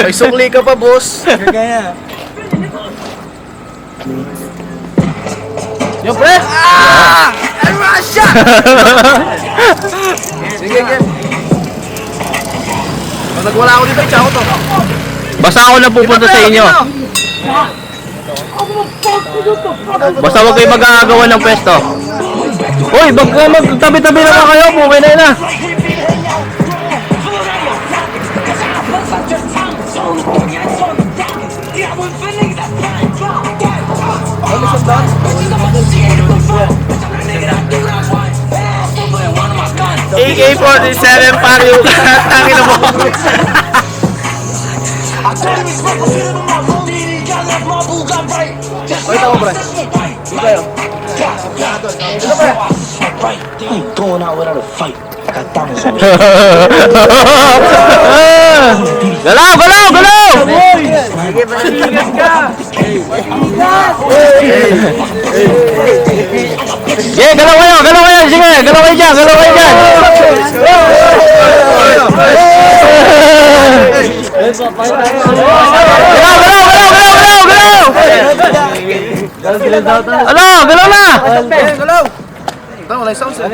May sukli ka pa, boss. Gagaya. Yung pre! Ay, Russia! Sige, sige. Pag nagwala ako dito, tsaka ko to. Basta ako na pupunta sa inyo. Basta huwag kayo mag-aagawan ng pwesto. Uy, magtabi-tabi naman kayo. Okay na yun ah. AK-47 pariw ka. Tangin na mo. Wait ako, bro. Hindi kayo. Going out without a fight. Got diamonds on me. Galaw, galaw, galaw! Sige, manigas ka. Sige, galaw kayo, galaw kayo. Sige, galaw kayo dyan, galaw kayo dyan. Galaw, galaw, galaw, galaw, galaw, galaw! Ano, galaw na! Galaw! Ito, wala yung sounds eh.